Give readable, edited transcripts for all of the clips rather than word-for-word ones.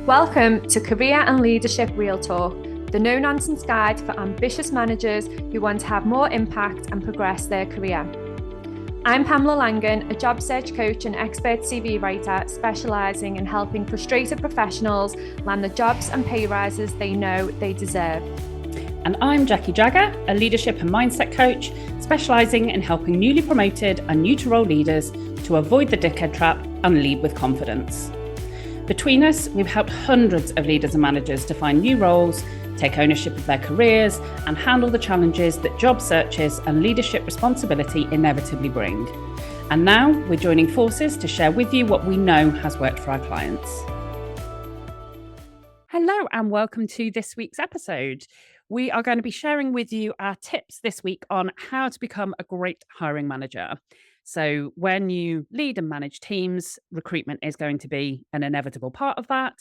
Welcome to Career and Leadership Real Talk, the no-nonsense guide for ambitious managers who want to have more impact and progress their career. I'm Pamela Langan, a job search coach and expert CV writer specialising in helping frustrated professionals land the jobs and pay rises they know they deserve. And I'm Jackie Jagger, a leadership and mindset coach specialising in helping newly promoted and new to role leaders to avoid the dickhead trap and lead with confidence. Between us, we've helped hundreds of leaders and managers to find new roles, take ownership of their careers, and handle the challenges that job searches and leadership responsibility inevitably bring. And now we're joining forces to share with you what we know has worked for our clients. Hello, and welcome to this week's episode. We are going to be sharing with you our tips this week on how to become a great hiring manager. So when you lead and manage teams, recruitment is going to be an inevitable part of that.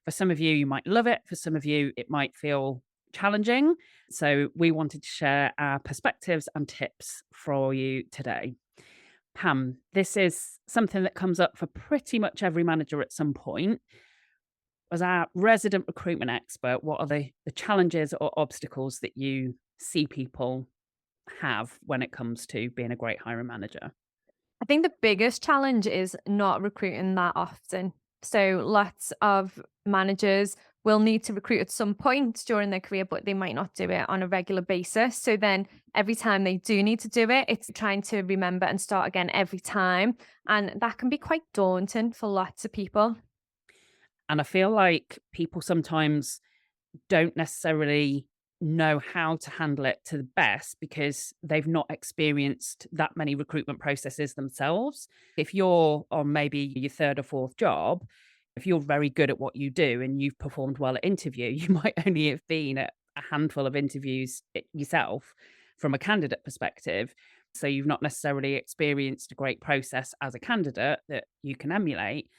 For some of you, you might love it. For some of you, it might feel challenging. So we wanted to share our perspectives and tips for you today. Pam, this is something that comes up for pretty much every manager at some point. As our resident recruitment expert, what are the challenges or obstacles that you see people have when it comes to being a great hiring manager? I think the biggest challenge is not recruiting that often. So lots of managers will need to recruit at some point during their career, but they might not do it on a regular basis. So then every time they do need to do it, it's trying to remember and start again every time. And that can be quite daunting for lots of people. And I feel like people sometimes don't necessarily know how to handle it to the best because they've not experienced that many recruitment processes themselves. If you're on maybe your third or fourth job, if you're very good at what you do and you've performed well at interview, you might only have been at a handful of interviews yourself from a candidate perspective. So you've not necessarily experienced a great process as a candidate that you can emulate.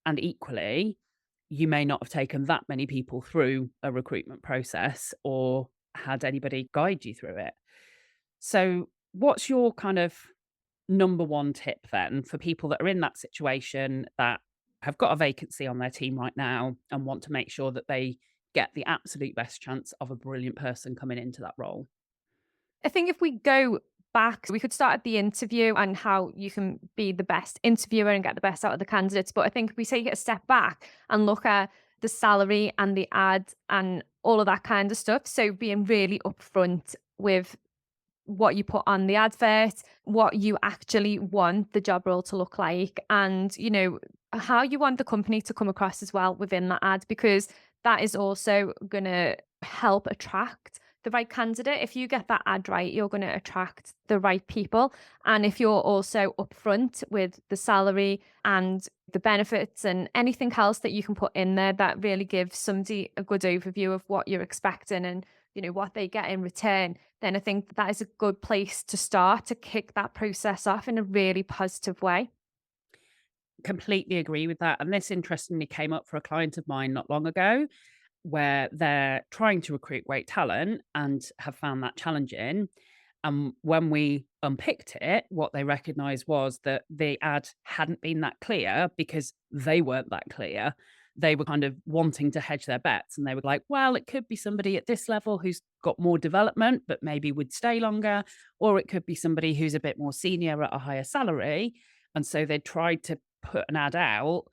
And equally, you may not have taken that many people through a recruitment process or had anybody guide you through it. So, what's your kind of number one tip then for people that are in that situation that have got a vacancy on their team right now and want to make sure that they get the absolute best chance of a brilliant person coming into that role? I think if we go back, we could start at the interview and how you can be the best interviewer and get the best out of the candidates. But I think if we take it a step back and look at the salary and the ad and all of that kind of stuff. So being really upfront with what you put on the advert, what you actually want the job role to look like, and, how you want the company to come across as well within that ad, because that is also going to help attract the right candidate. If you get that ad right, you're going to attract the right people. And if you're also upfront with the salary and the benefits and anything else that you can put in there that really gives somebody a good overview of what you're expecting and what they get in return, then I think that is a good place to start to kick that process off in a really positive way. Completely agree with that. And this interestingly came up for a client of mine not long ago, where they're trying to recruit great talent and have found that challenging. And when we unpicked it, what they recognized was that the ad hadn't been that clear because they weren't that clear. They were kind of wanting to hedge their bets. And they were like, well, it could be somebody at this level who's got more development, but maybe would stay longer. Or it could be somebody who's a bit more senior at a higher salary. And so they tried to put an ad out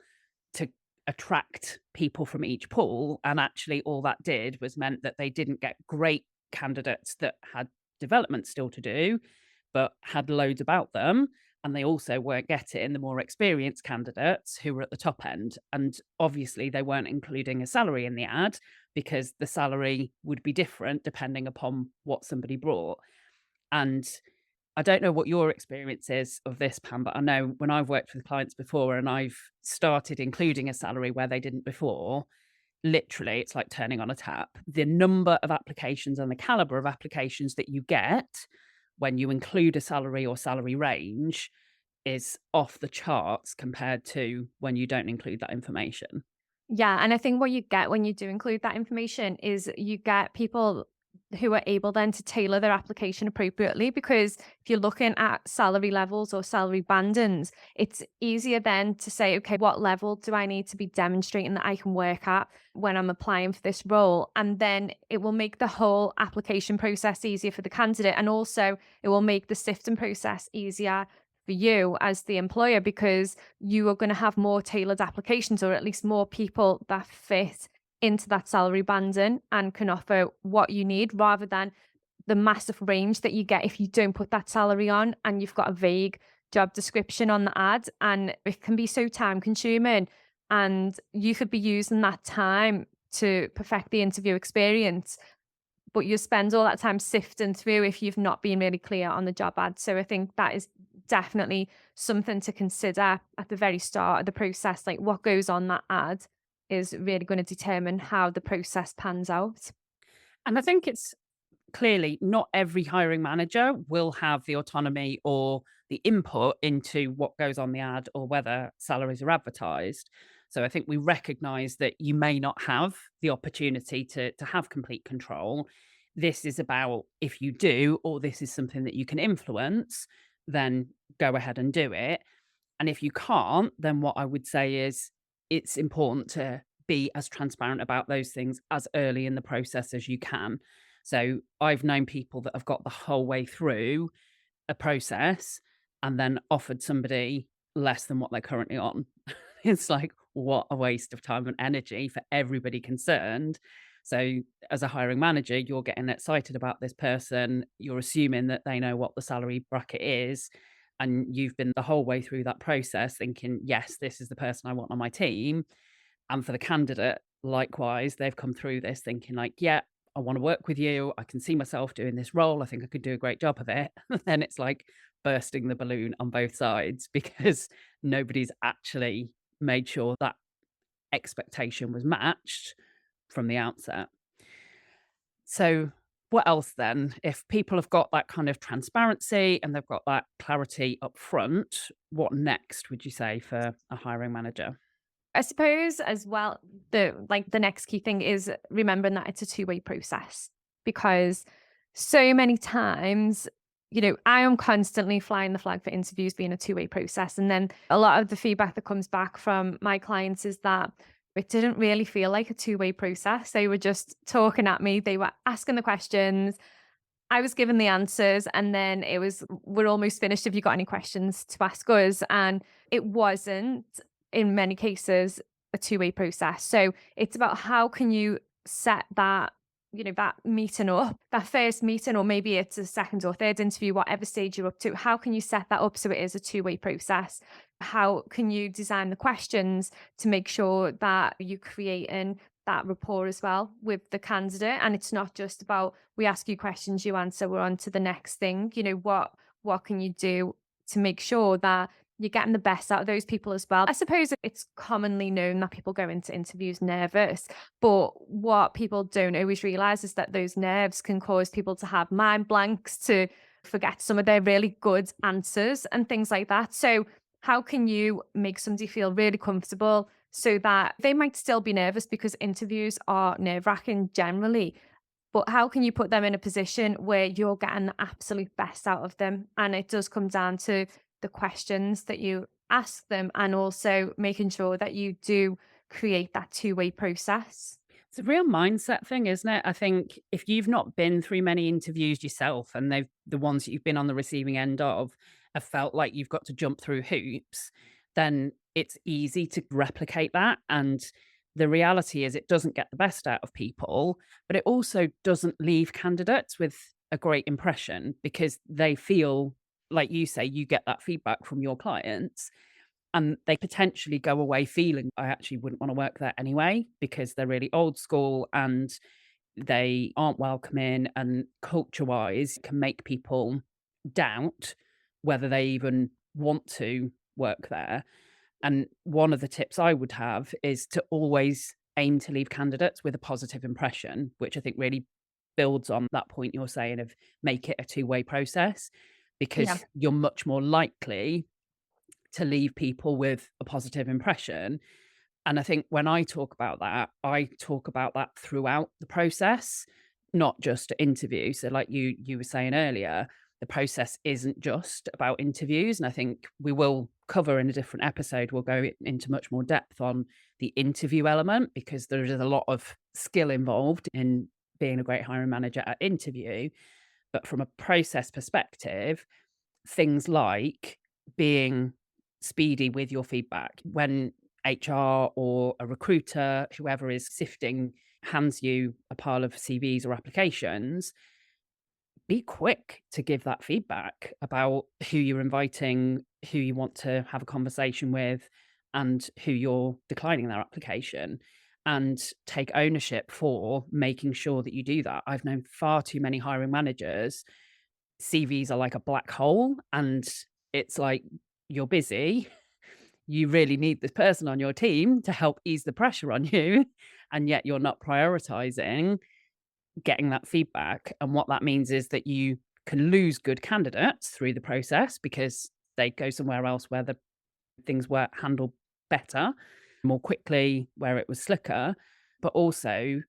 to attract people from each pool. And actually, all that did was meant that they didn't get great candidates that had development still to do, but had loads about them. And they also weren't getting the more experienced candidates who were at the top end. And obviously, they weren't including a salary in the ad because the salary would be different depending upon what somebody brought. And I don't know what your experience is of this, Pam, but I know when I've worked with clients before and I've started including a salary where they didn't before, literally it's like turning on a tap. The number of applications and the caliber of applications that you get when you include a salary or salary range is off the charts compared to when you don't include that information. Yeah, and I think what you get when you do include that information is you get people who are able then to tailor their application appropriately. Because if you're looking at salary levels or salary bandings, it's easier then to say, okay, what level do I need to be demonstrating that I can work at when I'm applying for this role? And then it will make the whole application process easier for the candidate. And also, it will make the sifting process easier for you as the employer, because you are going to have more tailored applications, or at least more people that fit into that salary banding and can offer what you need, rather than the massive range that you get if you don't put that salary on and you've got a vague job description on the ad. And it can be so time consuming, and you could be using that time to perfect the interview experience, but you spend all that time sifting through if you've not been really clear on the job ad. So I think that is definitely something to consider at the very start of the process. Like, what goes on that ad is really going to determine how the process pans out. And I think it's clearly not every hiring manager will have the autonomy or the input into what goes on the ad or whether salaries are advertised. So I think we recognize that you may not have the opportunity to have complete control. This is about if you do, or this is something that you can influence, then go ahead and do it. And if you can't, then what I would say is it's important to be as transparent about those things as early in the process as you can. So I've known people that have got the whole way through a process and then offered somebody less than what they're currently on. It's like, what a waste of time and energy for everybody concerned. So, as a hiring manager, you're getting excited about this person. You're assuming that they know what the salary bracket is. And you've been the whole way through that process thinking, yes, this is the person I want on my team. And for the candidate, likewise, they've come through this thinking, like, yeah, I want to work with you. I can see myself doing this role. I think I could do a great job of it. Then it's like bursting the balloon on both sides because nobody's actually made sure that expectation was matched from the outset. So, what else then? If people have got that kind of transparency and they've got that clarity up front, what next would you say for a hiring manager? I suppose as well, the next key thing is remembering that it's a two-way process, because so many times, I am constantly flying the flag for interviews being a two-way process. And then a lot of the feedback that comes back from my clients is that it didn't really feel like a two-way process. They were just talking at me, they were asking the questions, I was given the answers, and then it was, "We're almost finished. Have you got any questions to ask us?" And it wasn't, in many cases, a two-way process. So it's about how can you set that, that meeting up, that first meeting, or maybe it's a second or third interview, whatever stage you're up to. How can you set that up so it is a two-way process? How can you design the questions to make sure that you're creating that rapport as well with the candidate? And it's not just about, we ask you questions, you answer, we're on to the next thing. What can you do to make sure that you're getting the best out of those people as well? I suppose it's commonly known that people go into interviews nervous, but what people don't always realize is that those nerves can cause people to have mind blanks, to forget some of their really good answers and things like that. So how can you make somebody feel really comfortable so that they might still be nervous, because interviews are nerve wracking generally, but how can you put them in a position where you're getting the absolute best out of them? And it does come down to the questions that you ask them, and also making sure that you do create that two-way process. It's a real mindset thing, isn't it? I think if you've not been through many interviews yourself and they've the ones that you've been on the receiving end of have felt like you've got to jump through hoops, then it's easy to replicate that. And the reality is it doesn't get the best out of people, but it also doesn't leave candidates with a great impression because they feel, like you say, you get that feedback from your clients and they potentially go away feeling, I actually wouldn't want to work there anyway because they're really old school and they aren't welcoming and culture wise can make people doubt whether they even want to work there. And one of the tips I would have is to always aim to leave candidates with a positive impression, which I think really builds on that point you're saying of make it a two-way process Yeah. because you're much more likely to leave people with a positive impression. And I think when I talk about that throughout the process not just at interview. So like you were saying earlier, the process isn't just about interviews. And I think we will cover in a different episode, we'll go into much more depth on the interview element, because there is a lot of skill involved in being a great hiring manager at interview. But from a process perspective, things like being speedy with your feedback. When HR or a recruiter, whoever is sifting, hands you a pile of CVs or applications, be quick to give that feedback about who you're inviting, who you want to have a conversation with, and who you're declining their application. And take ownership for making sure that you do that. I've known far too many hiring managers, CVs are like a black hole, and it's like, you're busy. You really need this person on your team to help ease the pressure on you. And yet you're not prioritizing getting that feedback. And what that means is that you can lose good candidates through the process because they go somewhere else where the things were handled better, more quickly, where it was slicker. But also,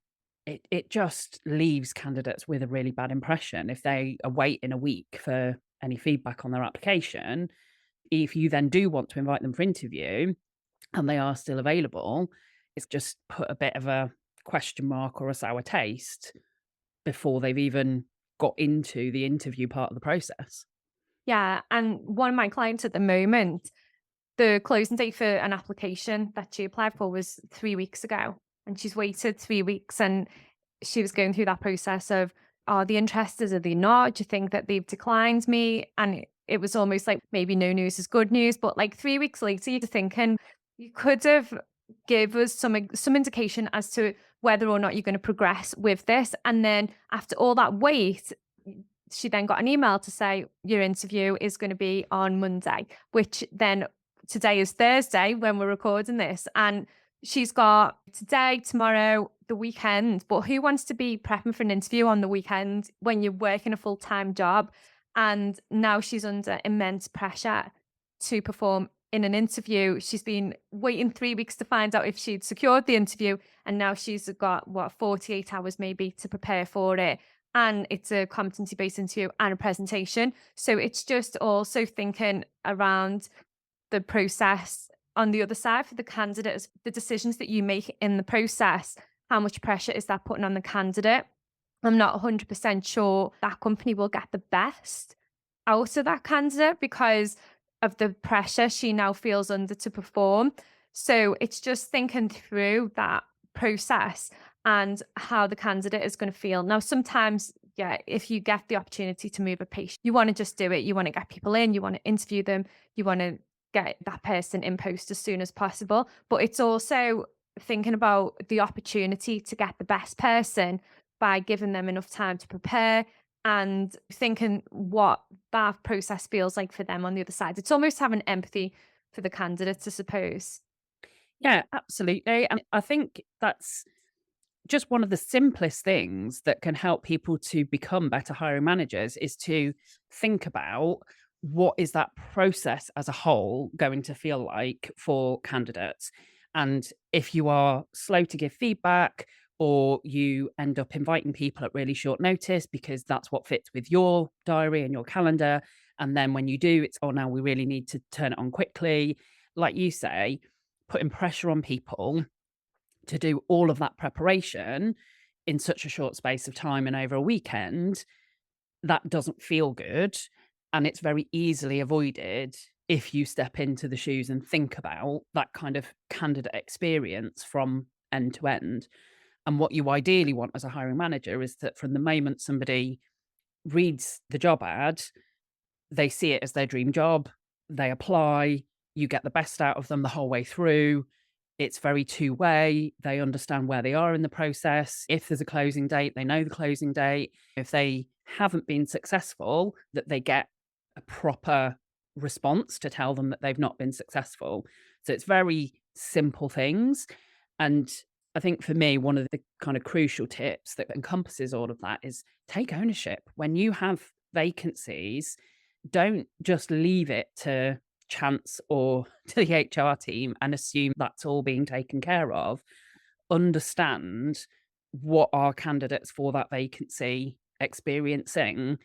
it just leaves candidates with a really bad impression if they are waiting a week for any feedback on their application. If you then do want to invite them for interview and they are still available, it's just put a bit of a question mark or a sour taste before they've even got into the interview part of the process. Yeah, and one of my clients at the moment, the closing date for an application that she applied for was 3 weeks ago, and she's waited 3 weeks, and she was going through that process of, are they interested? Are they not? Do you think that they've declined me? And it was almost like maybe no news is good news. But like 3 weeks later, you're thinking you could have give us some indication as to whether or not you're going to progress with this. And then after all that wait, she then got an email to say your interview is going to be on Monday, which then today is Thursday when we're recording this. And she's got today, tomorrow, the weekend. But who wants to be prepping for an interview on the weekend when you're working a full time job? And now she's under immense pressure to perform in an interview. She's been waiting 3 weeks to find out if she'd secured the interview. And now she's got, 48 hours maybe to prepare for it. And it's a competency based interview and a presentation. So it's just also thinking around the process on the other side for the candidates, the decisions that you make in the process, how much pressure is that putting on the candidate? I'm not 100% sure that company will get the best out of that candidate because of the pressure she now feels under to perform. So it's just thinking through that process and how the candidate is going to feel. Now, sometimes, yeah, if you get the opportunity to move a pace, you want to just do it. You want to get people in, you want to interview them, you want to get that person in post as soon as possible. But it's also thinking about the opportunity to get the best person by giving them enough time to prepare and thinking what that process feels like for them on the other side. It's almost having empathy for the candidates, I suppose. Yeah, absolutely. And I think that's just one of the simplest things that can help people to become better hiring managers is to think about what is that process as a whole going to feel like for candidates. And if you are slow to give feedback, or you end up inviting people at really short notice because that's what fits with your diary and your calendar, and then when you do, it's, oh, now we really need to turn it on quickly. Like you say, putting pressure on people to do all of that preparation in such a short space of time and over a weekend, that doesn't feel good. And it's very easily avoided if you step into the shoes and think about that kind of candidate experience from end to end. And what you ideally want as a hiring manager is that from the moment somebody reads the job ad, they see it as their dream job, they apply, you get the best out of them the whole way through. It's very two-way. They understand where they are in the process. If there's a closing date, they know the closing date. If they haven't been successful, that they get a proper response to tell them that they've not been successful. So it's very simple things. And I think for me, one of the kind of crucial tips that encompasses all of that is take ownership. When you have vacancies, don't just leave it to chance or to the HR team and assume that's all being taken care of. Understand what are candidates for that vacancy experiencing,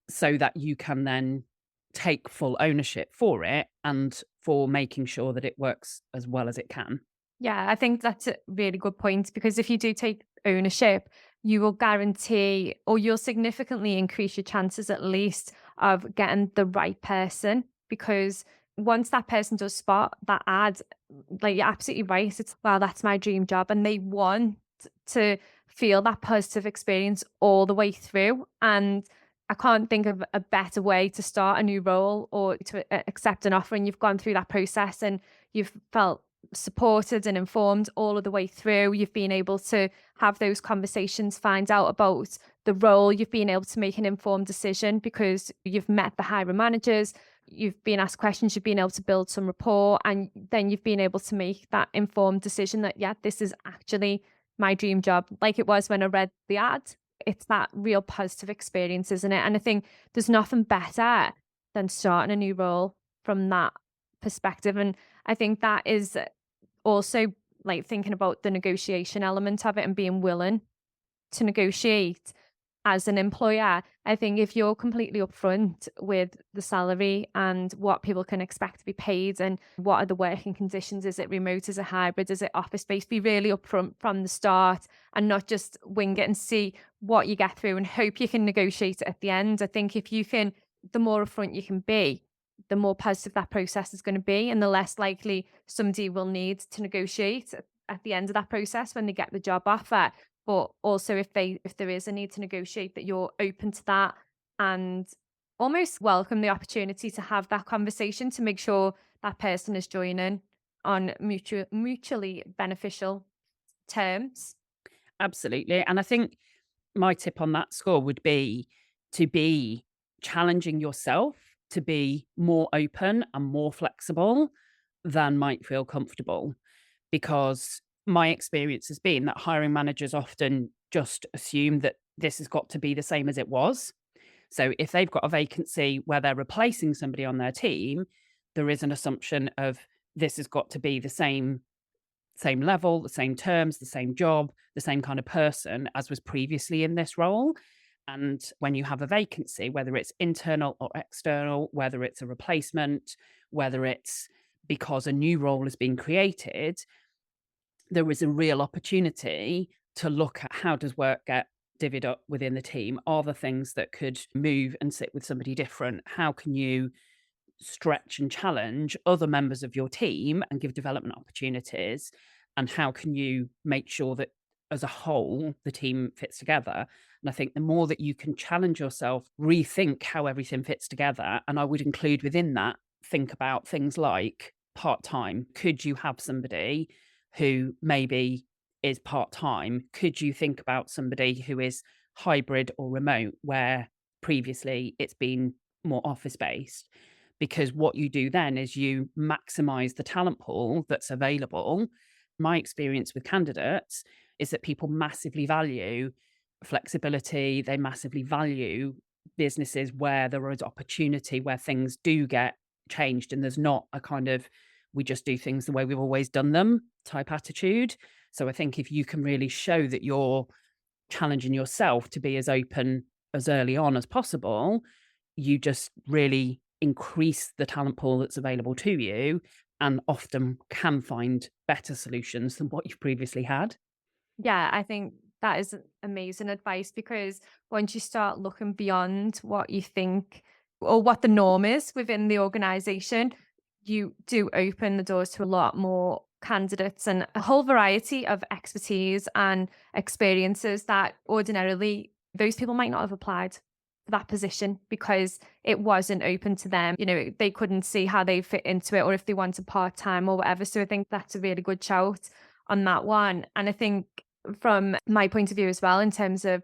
so that you can then take full ownership for it and for making sure that it works as well as it can. Yeah, I think that's a really good point because if you do take ownership, you will guarantee or you'll significantly increase your chances at least of getting the right person. Because once that person does spot that ad, like you're absolutely right, it's wow, that's my dream job. And they want to feel that positive experience all the way through. And I can't think of a better way to start a new role or to accept an offer. And you've gone through that process and you've felt supported and informed all of the way through. You've been able to have those conversations, find out about the role. You've been able to make an informed decision because you've met the hiring managers. You've been asked questions, you've been able to build some rapport, and then you've been able to make that informed decision that, yeah, this is actually my dream job. Like it was when I read the ad. It's that real positive experience, isn't it? And I think there's nothing better than starting a new role from that perspective. And I think that is also like thinking about the negotiation element of it and being willing to negotiate as an employer. I think if you're completely upfront with the salary and what people can expect to be paid and what are the working conditions, is it remote, is it hybrid, is it office based, be really upfront from the start and not just wing it and see what you get through and hope you can negotiate it at the end. I think if you can, the more upfront you can be, the more positive that process is going to be and the less likely somebody will need to negotiate at the end of that process when they get the job offer. But also if there is a need to negotiate, that you're open to that and almost welcome the opportunity to have that conversation to make sure that person is joining on mutually beneficial terms. Absolutely. And I think my tip on that score would be to be challenging yourself to be more open and more flexible than might feel comfortable. Because my experience has been that hiring managers often just assume that this has got to be the same as it was. So if they've got a vacancy where they're replacing somebody on their team, there is an assumption of this has got to be the same level, the same terms, the same job, the same kind of person as was previously in this role. And when you have a vacancy, whether it's internal or external, whether it's a replacement, whether it's because a new role has been created, there is a real opportunity to look at how does work get divvied up within the team? Are there things that could move and sit with somebody different? How can you stretch and challenge other members of your team and give development opportunities? And how can you make sure that as a whole, the team fits together? And I think the more that you can challenge yourself, rethink how everything fits together. And I would include within that, think about things like part time. Could you have somebody who maybe is part time? Could you think about somebody who is hybrid or remote, where previously it's been more office based? Because what you do then is you maximize the talent pool that's available. My experience with candidates is that people massively value flexibility. They massively value businesses where there is opportunity, where things do get changed and there's not a kind of we just do things the way we've always done them type attitude. So I think if you can really show that you're challenging yourself to be as open as early on as possible, you just really increase the talent pool that's available to you and often can find better solutions than what you've previously had. Yeah, I think that is amazing advice because once you start looking beyond what you think or what the norm is within the organization, you do open the doors to a lot more candidates and a whole variety of expertise and experiences that ordinarily those people might not have applied for that position because it wasn't open to them. You know, they couldn't see how they fit into it or if they wanted part time or whatever. So I think that's a really good shout on that one. And I think from my point of view as well, in terms of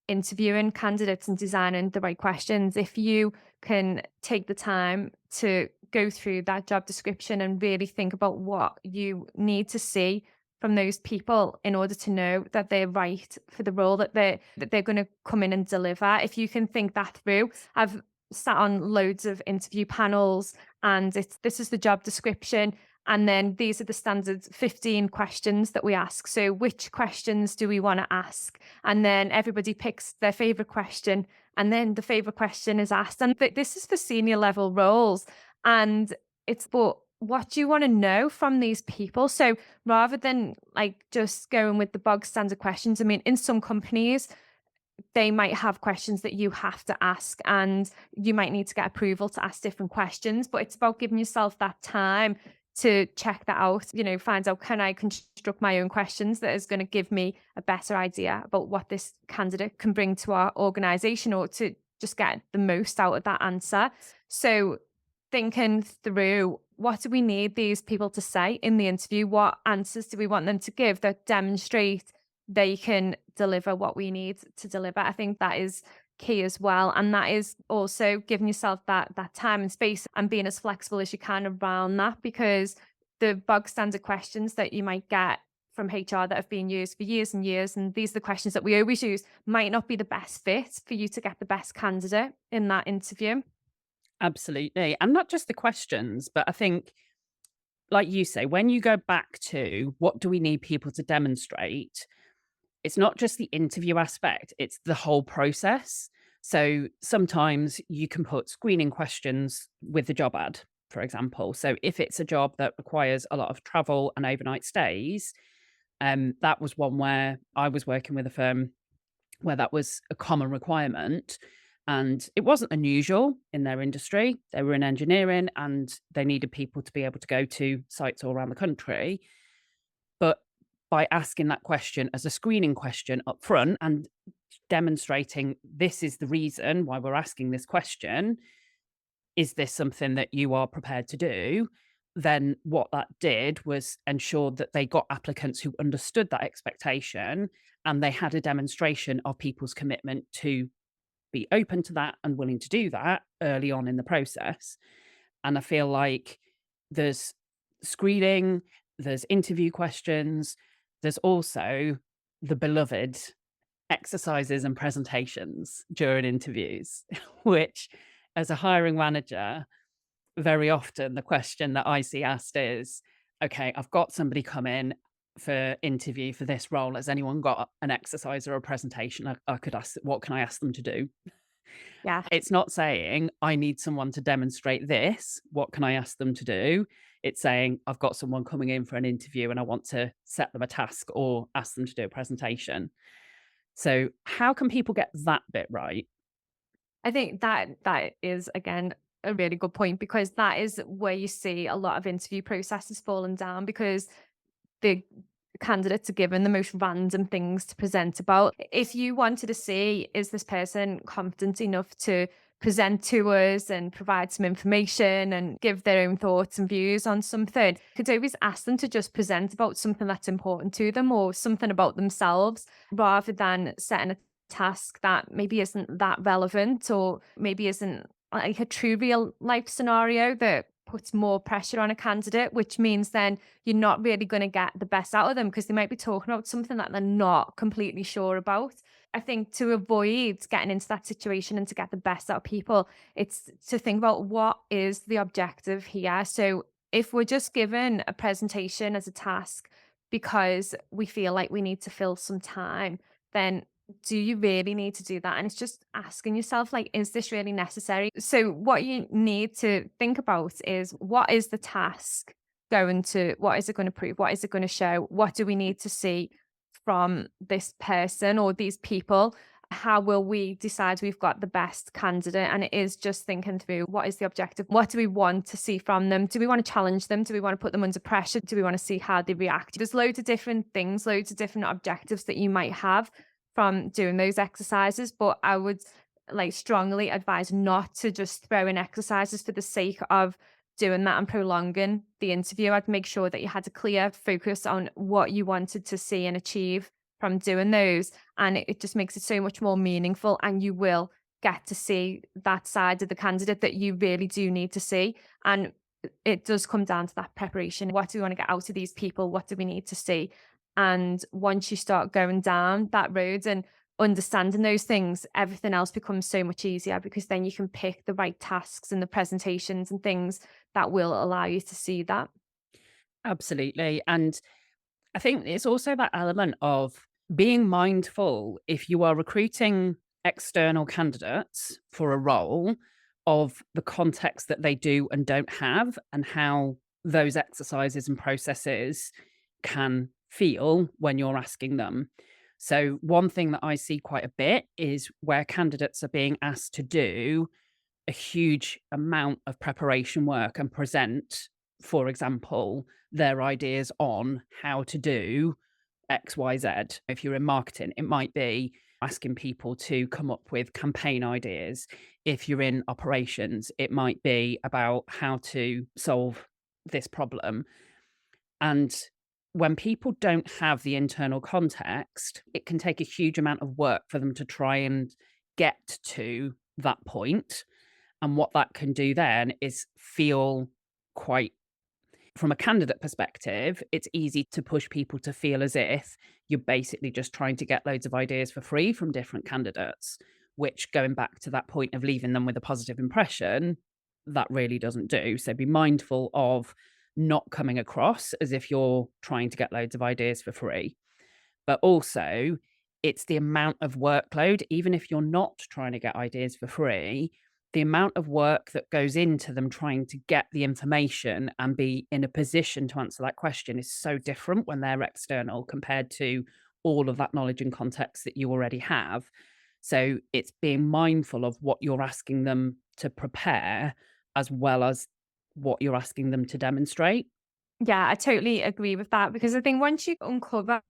interviewing candidates and designing the right questions, if you can take the time to go through that job description and really think about what you need to see from those people in order to know that they're right for the role that they're going to come in and deliver. If you can think that through, I've sat on loads of interview panels and this is the job description And then these are the standard 15 questions that we ask. So which questions do we want to ask? And then everybody picks their favorite question, and then the favorite question is asked. And this is for senior level roles. And it's, but what do you want to know from these people? So rather than like just going with the bog standard questions, I mean, in some companies, they might have questions that you have to ask, and you might need to get approval to ask different questions, but it's about giving yourself that time to check that out, find out, can I construct my own questions that is going to give me a better idea about what this candidate can bring to our organization, or to just get the most out of that answer. So thinking through, what do we need these people to say in the interview? What answers do we want them to give that demonstrate they can deliver what we need to deliver? I think that is key as well. And that is also giving yourself that time and space, and being as flexible as you can around that, because the bog standard questions that you might get from HR that have been used for years and years, and these are the questions that we always use, might not be the best fit for you to get the best candidate in that interview. Absolutely. And not just the questions, but I think, like you say, when you go back to what do we need people to demonstrate, it's not just the interview aspect, it's the whole process. So sometimes you can put screening questions with the job ad, for example. So if it's a job that requires a lot of travel and overnight stays, that was one where I was working with a firm where that was a common requirement. And it wasn't unusual in their industry. They were in engineering and they needed people to be able to go to sites all around the country. But by asking that question as a screening question up front and demonstrating this is the reason why we're asking this question, is this something that you are prepared to do? Then what that did was ensure that they got applicants who understood that expectation, and they had a demonstration of people's commitment to be open to that and willing to do that early on in the process. And I feel like there's screening, there's interview questions, there's also the beloved exercises and presentations during interviews, which, as a hiring manager, very often the question that I see asked is, okay, I've got somebody come in for interview for this role. Has anyone got an exercise or a presentation I could ask? What can I ask them to do? Yeah. It's not saying I need someone to demonstrate this. What can I ask them to do? It's saying I've got someone coming in for an interview and I want to set them a task or ask them to do a presentation. So, how can people get that bit right? I think that is, again, a really good point, because that is where you see a lot of interview processes falling down, because the candidates are given the most random things to present about. If you wanted to see, is this person confident enough to present to us and provide some information and give their own thoughts and views on something, you could always ask them to just present about something that's important to them, or something about themselves, rather than setting a task that maybe isn't that relevant, or maybe isn't like a true real life scenario that puts more pressure on a candidate, which means then you're not really going to get the best out of them, because they might be talking about something that they're not completely sure about. I think to avoid getting into that situation and to get the best out of people, it's to think about, what is the objective here? So if we're just given a presentation as a task because we feel like we need to fill some time, then do you really need to do that? And it's just asking yourself, like, is this really necessary? So what you need to think about is, what is the task what is it going to prove? What is it going to show? What do we need to see from this person or these people? How will we decide we've got the best candidate? And it is just thinking through, what is the objective? What do we want to see from them? Do we want to challenge them? Do we want to put them under pressure? Do we want to see how they react? There's loads of different things, loads of different objectives that you might have from doing those exercises, but I would like strongly advise not to just throw in exercises for the sake of doing that and prolonging the interview. I'd make sure that you had a clear focus on what you wanted to see and achieve from doing those, and it just makes it so much more meaningful, and you will get to see that side of the candidate that you really do need to see. And it does come down to that preparation. What do we want to get out of these people? What do we need to see? And once you start going down that road and understanding those things, everything else becomes so much easier, because then you can pick the right tasks and the presentations and things that will allow you to see that. Absolutely. And I think it's also that element of being mindful if you are recruiting external candidates for a role of the context that they do and don't have, and how those exercises and processes can feel when you're asking them. So, one thing that I see quite a bit is where candidates are being asked to do a huge amount of preparation work and present, for example, their ideas on how to do XYZ. If you're in marketing, it might be asking people to come up with campaign ideas. If you're in operations, it might be about how to solve this problem. And when people don't have the internal context, it can take a huge amount of work for them to try and get to that point. And what that can do then is feel quite, from a candidate perspective, it's easy to push people to feel as if you're basically just trying to get loads of ideas for free from different candidates, which, going back to that point of leaving them with a positive impression, that really doesn't do. So be mindful of not coming across as if you're trying to get loads of ideas for free. But also, it's the amount of workload, even if you're not trying to get ideas for free, the amount of work that goes into them trying to get the information and be in a position to answer that question is so different when they're external compared to all of that knowledge and context that you already have. So it's being mindful of what you're asking them to prepare as well as what you're asking them to demonstrate. Yeah, I totally agree with that because I think once you uncover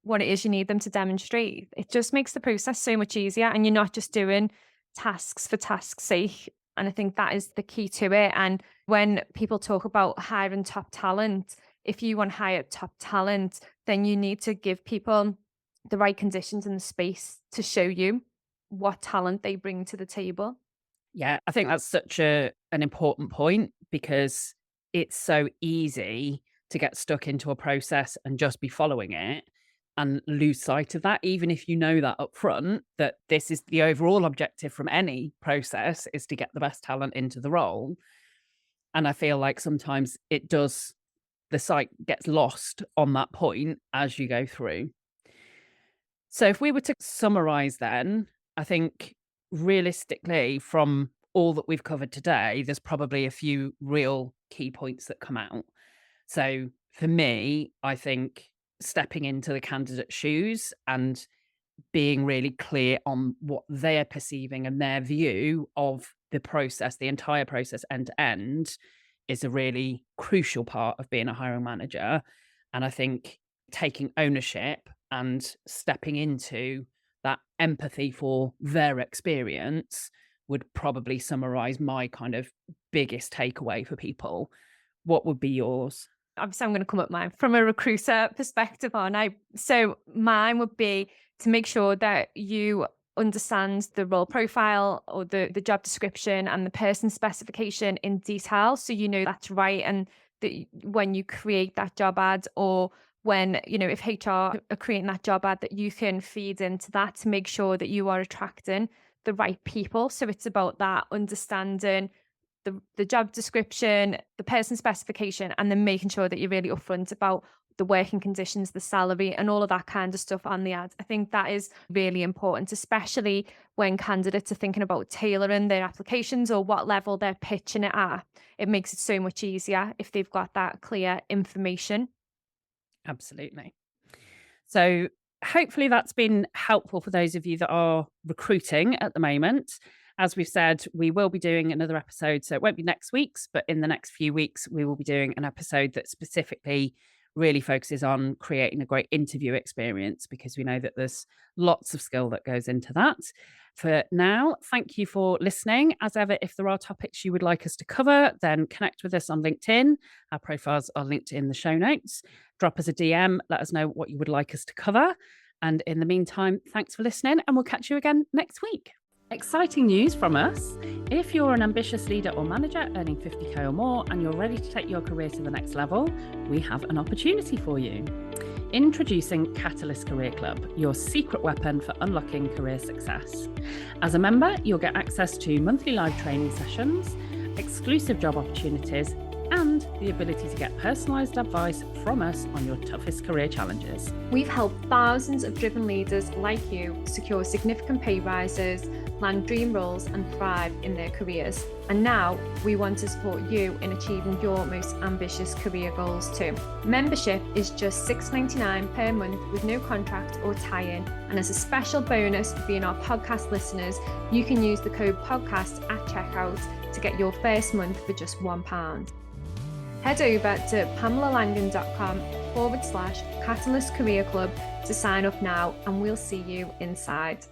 what it is you need them to demonstrate, it just makes the process so much easier and you're not just doing tasks for tasks' sake. And I think that is the key to it. And when people talk about hiring top talent, if you want to hire top talent, then you need to give people the right conditions and the space to show you what talent they bring to the table. Yeah, I think that's such an important point because it's so easy to get stuck into a process and just be following it and lose sight of that, even if you know that up front, that this is the overall objective from any process is to get the best talent into the role. And I feel like sometimes the sight gets lost on that point as you go through. So if we were to summarize then, I think realistically from all that we've covered today, there's probably a few real key points that come out. So for me, I think stepping into the candidate's shoes and being really clear on what they're perceiving and their view of the process, the entire process end to end, is a really crucial part of being a hiring manager. And I think taking ownership and stepping into that empathy for their experience would probably summarize my kind of biggest takeaway for people. What would be yours? Obviously I'm going to come up mine from a recruiter perspective on I so mine would be to make sure that you understand the role profile or the job description and the person specification in detail so you know that's right and that when you create that job ad or when if HR are creating that job ad that you can feed into that to make sure that you are attracting the right people. So it's about that understanding the job description, the person specification, and then making sure that you're really upfront about the working conditions, the salary, and all of that kind of stuff on the ad. I think that is really important, especially when candidates are thinking about tailoring their applications or what level they're pitching it at. It makes it so much easier if they've got that clear information. Absolutely. So hopefully that's been helpful for those of you that are recruiting at the moment. As we've said, we will be doing another episode. So it won't be next week's, but in the next few weeks, we will be doing an episode that specifically really focuses on creating a great interview experience because we know that there's lots of skill that goes into that. For now, thank you for listening. As ever, if there are topics you would like us to cover, then connect with us on LinkedIn. Our profiles are linked in the show notes. Drop us a DM, let us know what you would like us to cover. And in the meantime, thanks for listening, and we'll catch you again next week. Exciting news from us. If you're an ambitious leader or manager earning 50k or more and you're ready to take your career to the next level, we have an opportunity for you. Introducing Catalyst Career Club, your secret weapon for unlocking career success. As a member, you'll get access to monthly live training sessions, exclusive job opportunities, and the ability to get personalised advice from us on your toughest career challenges. We've helped thousands of driven leaders like you secure significant pay rises, land dream roles, and thrive in their careers. And now we want to support you in achieving your most ambitious career goals too. Membership is just $6.99 per month with no contract or tie-in. And as a special bonus for being our podcast listeners, you can use the code podcast at checkout to get your first month for just £1. Head over to pamelalangan.com/Catalyst Career Club to sign up now, and we'll see you inside.